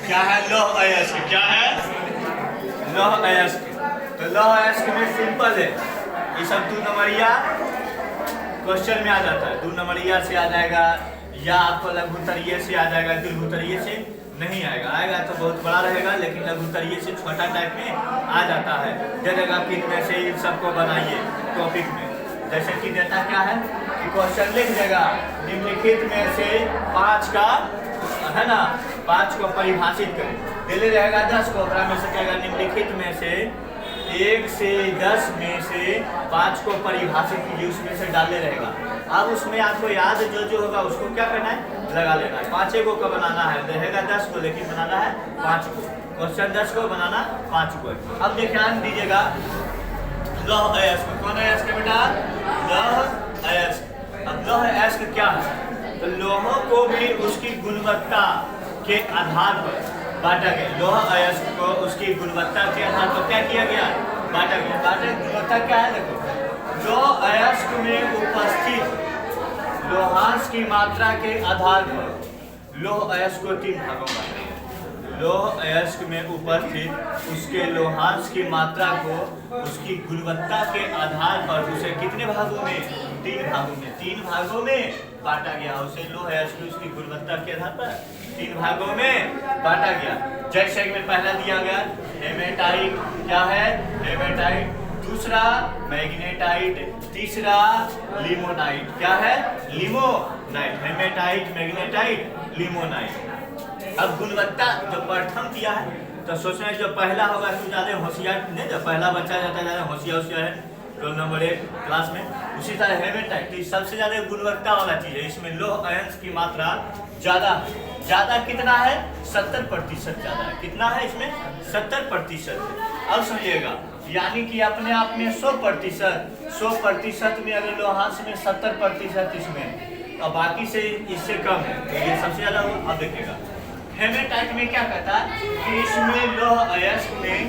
क्या है लौह अयस्क, क्या है लौह अयस्क। तो लौह अयस्क में सिंपल है, ये सब 2 नंबरिया क्वेश्चन में आ जाता है। 2 नंबरिया से आ जाएगा या आपको लघुत्तरीय से आ जाएगा, दीर्घोत्तरीय से नहीं आएगा। आएगा तो बहुत बड़ा रहेगा, लेकिन लघुत्तरीय से छोटा टाइप में आ जाता है। दे देगा कि इनमें से इन सबको बनाइए टॉपिक में। जैसे कि देता क्या है कि क्वेश्चन लिख देगा निम्नलिखित में से 5 का है ना, 5 को परिभाषित करें। दिल्ली रहेगा 10 को, में से कहेगा निम्नलिखित में से 1 से 10 में से 5 को परिभाषित कीजिए, उसमें से डाले रहेगा। अब उसमें आपको याद जो होगा उसको क्या करना है, लगा लेना है। 5 को का बनाना है, रहेगा 10 को, लेकिन बनाना है 5 को। क्वेश्चन 10 को बनाना 5 को। अब ध्यान दीजिएगा लौह अयस्क, कौन अयस्क बेटा, लौह अयस्क। अब लौह अयस्क क्या है, तो लोहों को भी उसकी गुणवत्ता के आधार पर बांटा गया। लौह अयस्क को उसकी गुणवत्ता के आधार पर क्या किया गया, बांटा गया। गुणवत्ता क्या है, देखो लौह अयस्क में उपस्थित लोहांश की मात्रा के आधार पर लौह अयस्क को 3 भागों में बांटा गया। लौह अयस्क में उपस्थित उसके लोहांश की मात्रा को उसकी गुणवत्ता के आधार पर उसे कितने भागों में, 3 भागों में, 3 भागों में बांटा गया। उसे लौह अयस्क उसकी गुणवत्ता के आधार पर 3 भागों में बांटा गया। जैसे में पहला दिया गया हेमेटाइट, क्या है हेमेटाइट, दूसरा मैग्नेटाइट, तीसरा लिमोनाइट, क्या है लिमोनाइट। Haematite, magnetite, limonite. अब गुणवत्ता जो प्रथम दिया है, तो सोचना जो पहला होगा तो ज्यादा होशियार नहीं, जो पहला बच्चा जाता है ज्यादा होशियार है रोल नंबर 1 क्लास में। उसी तरह हेमेटाइट सबसे ज्यादा गुणवत्ता वाला चीज है। इसमें लौह अयस्क की मात्रा ज्यादा है। ज्यादा कितना है, 70% ज्यादा है। कितना है इसमें, 70% है। अब समझिएगा, यानी कि अपने आप में 100% में अगर लोहांश में 70% इसमें, और बाकी से इससे कम है, तो ये सबसे ज्यादा होगा। अब देखिएगा हेमेटाइट में क्या कहता है कि इसमें लौह अयस्क में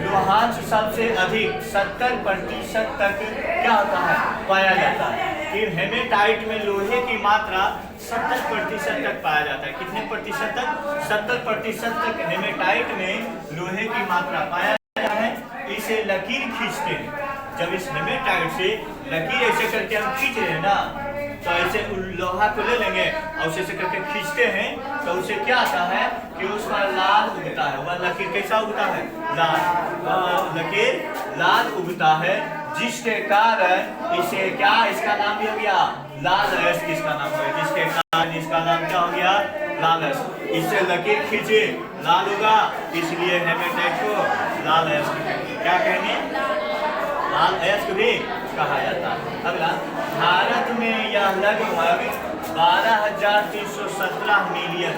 लोहांश सबसे अधिक 70% तक क्या होता है, पाया जाता है। फिर हेमेटाइट में लोहे की मात्रा 70% तक पाया जाता है। कितने प्रतिशत तक, 70% तक हेमेटाइट में लोहे की मात्रा पाया जाता है। इसे लकीर खींचते हैं, जब इस हेमेटाइट से लकीर ऐसे करके हम खींच रहे हैं ना, तो ऐसे लोहा को ले लेंगे और उसे करके खींचते हैं, तो उसे क्या आता है कि उसका लाल उगता है। वह लकीर कैसा उगता है, लाल, लकीर लाल उगता है, जिसके कारण इसे क्या, इसका नाम भी हो गया लाल अयस्क, इसका नाम हो गया, जिसके कारण इसका नाम क्या हो गया, लाल अयस्क। इससे लकीर खींचे लाल होगा, इसलिए हेमेटाइट को लाल अयस्क क्या कहेंगे, लाल अयस्क भी कहा जाता है। अगला, भारत में यह लगभग 12,317 मिलियन,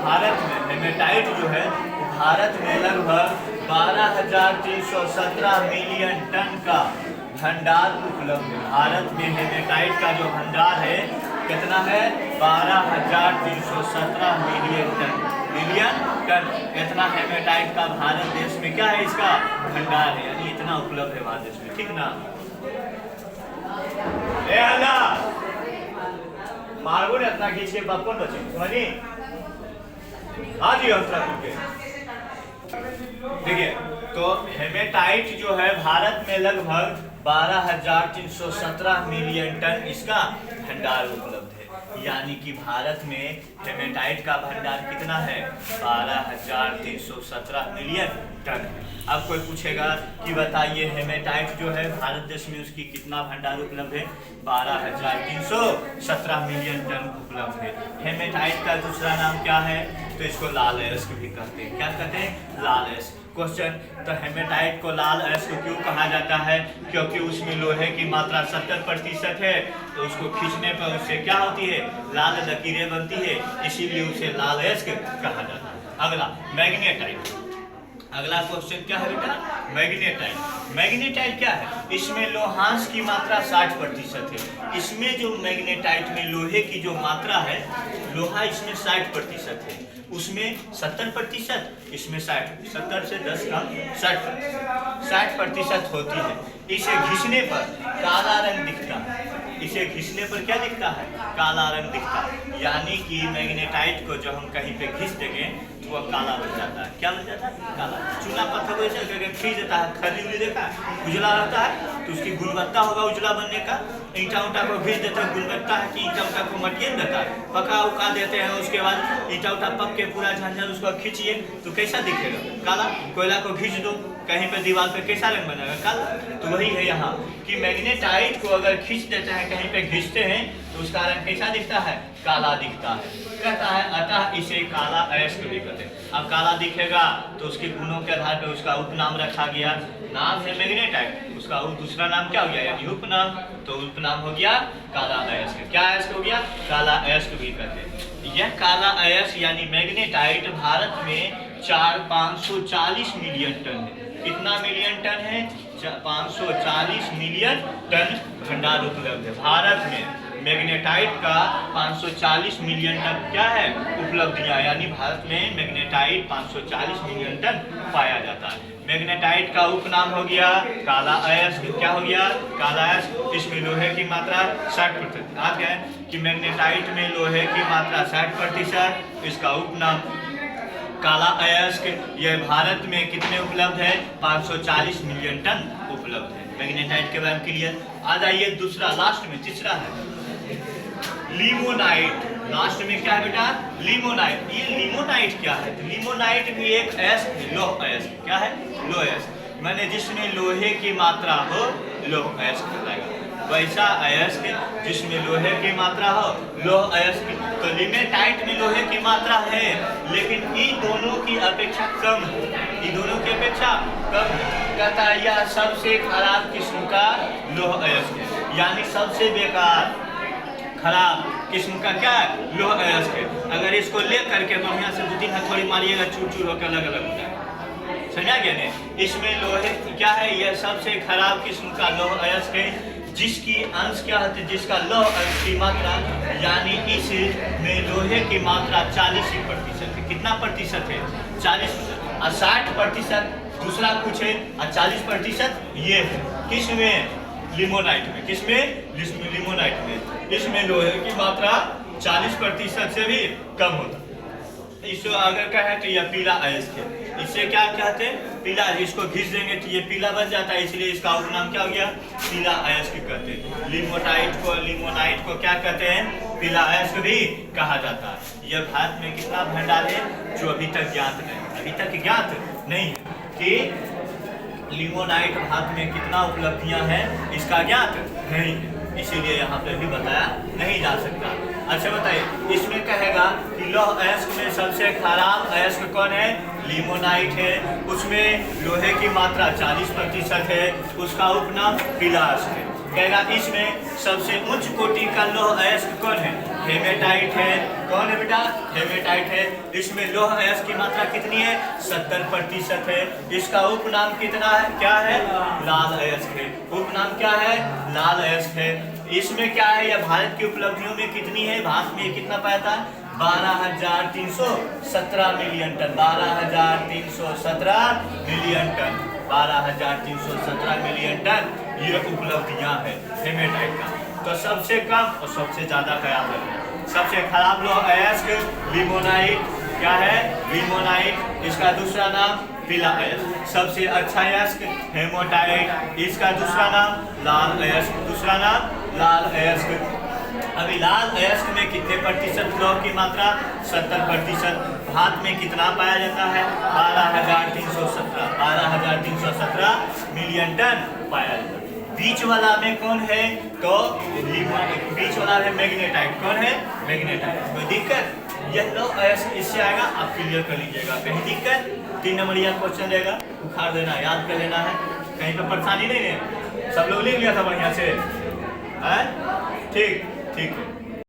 भारत में हेमेटाइट जो है भारत में लगभग 12,317 मिलियन टन का भंडार उपलब्ध है। भारत में हेमेटाइट का जो भंडार है कितना है, 12,317 मिलियन टन। इतना हेमेटाइट का भारत देश में क्या है, इसका भंडार है, यानी इतना उपलब्ध है भारत देश में। ठीक ना, मार्गो ने इतना खींच के कौन बचे समझिए। हाँ जी, देखिए तो हेमेटाइट जो है भारत में लगभग 12,317 मिलियन टन इसका भंडार उपलब्ध है। यानी कि भारत में हेमेटाइट का भंडार कितना है, 12,317 मिलियन टन। अब कोई पूछेगा कि बताइए हेमेटाइट जो है भारत देश में उसकी कितना भंडार उपलब्ध है, 12,317 मिलियन टन उपलब्ध है। हेमेटाइट का दूसरा नाम क्या है, तो इसको लाल अयस्क भी कहते हैं। क्या कहते हैं, लाल अयस्क। क्वेश्चन, तो हेमेटाइट को लाल अयस्क क्यों कहा जाता है, क्योंकि उसमें लोहे की मात्रा 70% है, तो उसको खींचने पर उससे क्या होती है, लाल लकीरें बनती है, इसीलिए उसे लाल अयस्क कहा जाता है। अगला मैग्नेटाइट, अगला क्वेश्चन क्या है बेटा, मैग्नेटाइट। मैग्नेटाइट क्या है, इसमें लोहांश की मात्रा 60% है। इसमें जो मैग्नेटाइट में लोहे की जो मात्रा है, लोहा इसमें 60% है, उसमें 70%, इसमें 60, 70 से 10 कम 60% होती है। इसे घिसने पर काला रंग दिखता है, इसे घिसने पर क्या दिखता है, काला रंग दिखता है। यानी कि मैग्नेटाइट को जब हम कहीं पे घिस देंगे वह काला बन जाता है। क्या बन जाता है? काला। चूना पत्थर को ऐसे करके खींच देता है, खली उली देखा उजला रहता है तो उसकी गुणवत्ता होगा उजला बनने का। ईंटा उटा को खींच देते हैं, गुणवत्ता है कि ईंटा उटा को मटिए देता है, पका उका देते हैं, उसके बाद ईंटा उटा पक के पूरा झंझर उसको खींचिए तो कैसा दिखेगा? काला। कोयला को खींच दो कहीं पे दीवार पे कैसा रंग बनेगा? काला। तो वही है यहाँ कि मैग्नेटाइट को अगर खींच देते हैं, कहीं पे खींचते हैं तो उसका रंग कैसा दिखता है? काला दिखता है। कहता है अतः इसे काला अयस्क भी कहते हैं। अब काला दिखेगा तो उसके गुणों के आधार पर उसका उपनाम रखा गया। नाम है मैग्नेटाइट, उसका दूसरा नाम क्या हो गया? यानी उपनाम। तो उपनाम हो गया काला अयस्क। क्या अयस्क हो गया? काला अयस्क भी कहते हैं। यह काला अयस्क यानी मैग्नेटाइट भारत में 540 मिलियन टन है। कितना मिलियन टन है? 540 मिलियन टन भंडार उपलब्ध है भारत में। मैग्नेटाइट का 540 मिलियन टन क्या है? उपलब्धियां। यानी भारत में मैग्नेटाइट 540 मिलियन टन पाया जाता है। मैग्नेटाइट का उपनाम हो गया काला अयस्क। क्या हो गया? काला अयस्क। इसमें लोहे की मात्रा 60%। आप क्या है कि मैग्नेटाइट में लोहे की मात्रा 60%। इसका उपनाम काला अयस्क। यह भारत में कितने उपलब्ध है? 540 मिलियन टन उपलब्ध है। मैग्नेटाइट के बारे में क्लियर। आ जाइए दूसरा, लास्ट में तीसरा है लिमोनाइट। लास्ट में क्या है बेटा? लिमोनाइट। ये लिमोनाइट क्या है? तो लिमोनाइट भी एक अयस्क है, लोह अयस्क। क्या है? लोह अयस्क। मैंने जिसमें लोहे की मात्रा हो लोह अयस्क कहलाएगा। वैसा अयस्क जिसमें लोहे की मात्रा हो लोह अयस्क। तो लिमोनाइट में लोहे की मात्रा है लेकिन इन दोनों की अपेक्षा कम है। इन दोनों की अपेक्षा कम है। कहता है यह सबसे खराब किस्म का लोह अयस्क है। यानी सबसे बेकार खराब किस्म का क्या है? लोह अयस्क है। अगर इसको ले करके बढ़िया से 2-3 हथौड़ी मारिएगा चूर चूर होकर अलग अलग हो जाएगा। समझा गया नहीं? इसमें लोहे क्या है? यह सबसे खराब किस्म का लोह अयस्क है जिसकी अंश क्या होती है? जिसका लोह अंश की मात्रा यानी इसमें लोहे की मात्रा 40% है। कितना प्रतिशत है? 40%। और 60% दूसरा कुछ है और 40% ये है। किसमें? लिमोनाइट में। किसमें? लिमोनाइट में। इसमें लोहे की मात्रा 40% से भी कम होता है। इसको अगर कहे तो यह पीला अयस्क है। इससे क्या कहते हैं? पीला। इसको घिस देंगे तो ये पीला बन जाता है, इसलिए इसका उपनाम क्या हो गया? पीला अयस्क कहते हैं। लिमोनाइट को क्या कहते हैं? पीला अयस्क भी कहा जाता है। यह भारत में कितना भंडार है जो अभी तक ज्ञात नहीं। अभी तक ज्ञात नहीं है कि लिमोनाइट भारत में कितना उपलब्धियां हैं, इसका ज्ञात नहीं है, इसीलिए यहाँ पे भी बताया नहीं जा सकता। अच्छा बताइए, इसमें कहेगा कि लोह अयस्क में सबसे खराब अयस्क कौन है? लिमोनाइट है। उसमें लोहे की मात्रा 40% है, उसका उपनाम पीला अयस्क है। कहेगा इसमें सबसे उच्च कोटि का लोह अयस्क कौन है? हेमेटाइट है। कौन है बेटा? हेमेटाइट है। इसमें लोह अयस्क की मात्रा कितनी है? 70% है। इसका उपनाम कितना है? क्या है? लाल अयस्क है। उपनाम क्या है? लाल अयस्क है। इसमें क्या है? यह भारत की उपलब्धियों में कितनी है? भारत में कितना पाया था? 12,317 million ton. 12,317 million ton. 12,317 million ton ये उपलब्धियां हैं हेमेटाइट का। तो सबसे कम और सबसे ज्यादा खराब है। सबसे खराब लोह अयस्क लिमोनाइट। क्या है? लिमोनाइट। इसका दूसरा नाम पीला अयस्क। सबसे अच्छा अयस्क हेमेटाइट। इसका दूसरा नाम लाल अयस्क। दूसरा नाम लाल अयस्क। अभी लाल अयस्क में कितने प्रतिशत लोह की मात्रा? 70%। भारत में कितना पाया जाता है? 12,317। 12,317 मिलियन टन पाया जाता है। बीच वाला में कौन है? तो बीच वाला है मैग्नेटाइट। कौन है? मैग्नेटाइट। कोई दिक्कत? यह लोह अयस्क इससे आएगा, आप क्लियर कर लीजिएगा। कहीं दिक्कत? 3 नंबरिया क्वेश्चन रहेगा, उखाड़ देना, याद कर लेना है। कहीं पर परेशानी नहीं है? सब लोग लिख लिया था बढ़िया से? ठीक ठीक है।